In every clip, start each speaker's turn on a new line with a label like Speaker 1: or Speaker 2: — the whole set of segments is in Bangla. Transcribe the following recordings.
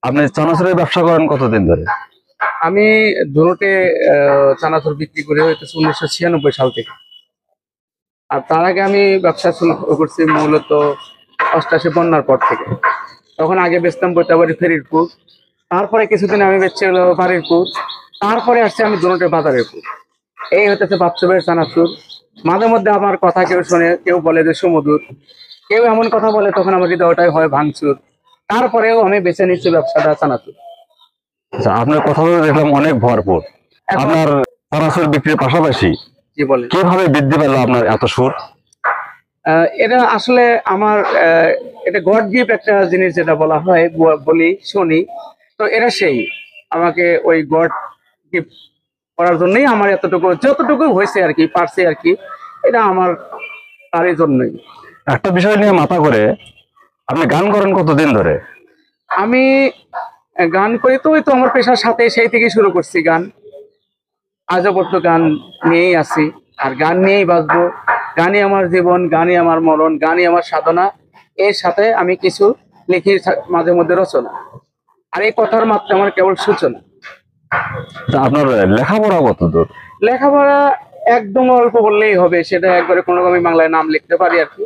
Speaker 1: আপনি চানাচুরের ব্যবসা করেন কতদিন ধরে?
Speaker 2: আমি ধুনুটে চানাচুর বিক্রি করে হইতেছে 1996 সাল থেকে। আর তার আগে আমি ব্যবসা শুরু করছি মূলত 88 বন্যার পর থেকে। তখন আগে বেচতাম বৈতাবাড়ি ফেরিরপুর, তারপরে কিছুদিন আমি বেচছি হলো বাড়িরপুর, তারপরে আসছে আমি ধুনুটে বাজারেরপুর। এই হতেছে বাচ্চবের চানাচুর। মাঝে মধ্যে আমার কথা কেউ শোনে, কেউ বলে যে সুমধুর, কেউ এমন কথা বলে, তখন আমার হৃদয়টাই হয় ভাঙচুর। তারপরেও আমি বেছে নিচ্ছি ব্যবসাটা চানাচুর।
Speaker 1: আচ্ছা, আপনার কথা দেখলাম অনেক ভরপুর।
Speaker 2: এখন
Speaker 1: আপনার চানাচুর বিক্রির পাশাপাশি
Speaker 2: কি বলে,
Speaker 1: কিভাবে বৃদ্ধি পেল আপনার এত সুর?
Speaker 2: এটা আসলে আমার এটা গড গিফট একটা জিনিস, যেটা বলা হয় বলি শুনি। তো এটা সেই আমাকে ওই গড গিফট করার জন্যই আমার এতটুকু যতটুকু হয়েছে আর কি, পারছে আর কি, এটা আমার তারই জন্যই।
Speaker 1: একটা বিষয় নিয়ে মাথা করে, আপনি গান করেন কতদিন ধরে?
Speaker 2: আমি গান করি তো, ওই তো আমার পেশার সাথে সেই থেকে শুরু করছি গান। আজও পর্যন্ত গান নিয়েই আছি, আর গান নিয়েই বাঁচবো। গানই আমার জীবন, গানই আমার মরণ, গানই আমার সাধনা। এর সাথে আমি কিছু লিখি মাঝে মধ্যে রচনা, আর এই কথার মাত্র আমার কেবল সূচনা।
Speaker 1: তা আপনার লেখাপড়া কত দূর?
Speaker 2: লেখাপড়া একদম অল্প বললেই হবে, সেটা একবারে কোনো রকম বাংলায় নাম লিখতে পারি আর কি।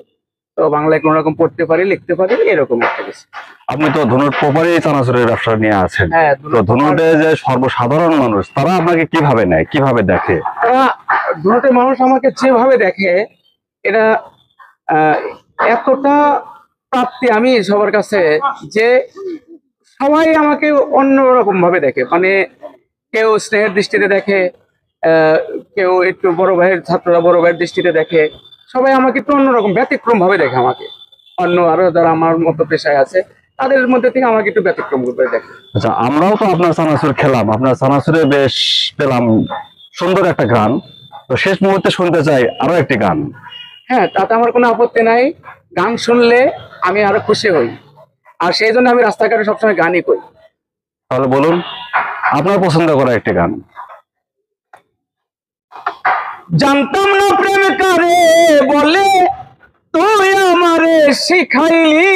Speaker 2: তো বাংলায় কোনো রকম পড়তে পারি, লিখতে পারি, এরকম একটা কিছু।
Speaker 1: আপনি তো ধনুট প্রপারে চানাচুরের ব্যবসা নিয়ে আছেন।
Speaker 2: হ্যাঁ,
Speaker 1: তো ধনুটে যে সর্বসাধারণ মানুষ, তারা আপনাকে কিভাবে নেয়, কিভাবে দেখে?
Speaker 2: ধুনুটের মানুষ আমাকে যেভাবে দেখে, এটা এতটা প্রাপ্তি আমি সবার কাছে, যে সবাই আমাকে অন্যরকম ভাবে দেখে। মানে কেউ স্নেহের দৃষ্টিতে দেখে, কেউ একটু বড় ভাইয়ের ছাত্ররা বড় ভাইয়ের দৃষ্টিতে দেখে। সবাই আমাকে একটু অন্যরকম ব্যতিক্রম ভাবে দেখে আমাকে। অন্য আরো যারা আমার মতো পেশায় আছে, তাদের মধ্যে থেকে আমাকে একটু ব্যতিক্রম করে দেখে।
Speaker 1: আচ্ছা, আমরাও তো আপনার চানাচুর খেলাম, আপনার চানাচুরে বেশ পেলাম সুন্দর একটা গান। তো শেষ মুহূর্তে শুনতে চাই আরো একটি গান।
Speaker 2: হ্যাঁ, তাতে আমার কোনো আপত্তি নাই। গান শুনলে আমি আরো খুশি হই, আর সেই জন্য আমি রাস্তাঘাটে সবসময় গানই করি।
Speaker 1: তাহলে বলুন আপনার পছন্দ করা একটি গান।
Speaker 2: জানতাম না প্রেম কারে বলে, তুই আমারে শিখাইলি।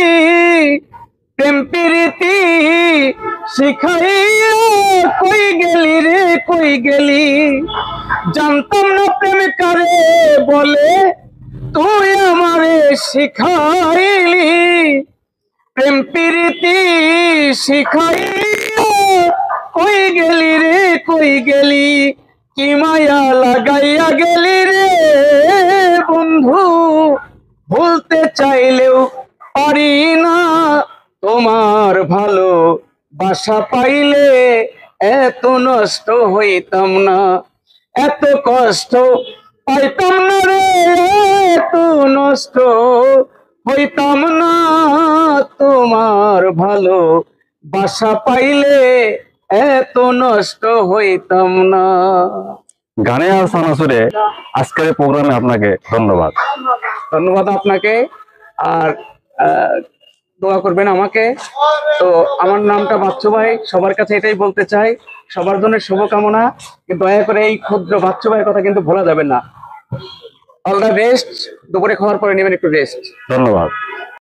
Speaker 2: প্রেম প্রীতি শিখাইয়া কই গেলি রে, কই গেলি। জানতাম না প্রেম কারে বলে, তুই আমারে শিখাইলি। প্রেম প্রীতি শিখাইয়া কই গেলি রে, কই গেলি। কি মায়া লাগাইয়া গেলি রে বন্ধু, ভুলতে চাইলেও পারি না। তোমার ভালো বাসা পাইলে এত নষ্ট হইতাম না, এত কষ্ট পাইতাম না রে, এত নষ্ট হইতাম না। তোমার ভালো বাসা পাইলে এত নষ্ট হইতাম না।
Speaker 1: গানে আর চানাচুরে আজকের প্রোগ্রামে আপনাকে ধন্যবাদ।
Speaker 2: ধন্যবাদ আপনাকে, আর দোয়া করবেন আমাকে। তো আমার নামটা বাচ্চু ভাই, সবার কাছে এটাই বলতে চাই, সবার জন্য শুভকামনা। কিন্তু দয়া করে এই ক্ষুদ্র বাচ্চু ভাইয়ের কথা কিন্তু ভোলা যাবে না। All the best. দুপুরে খাওয়ার পরে নেবেন একটু রেস্ট।
Speaker 1: ধন্যবাদ।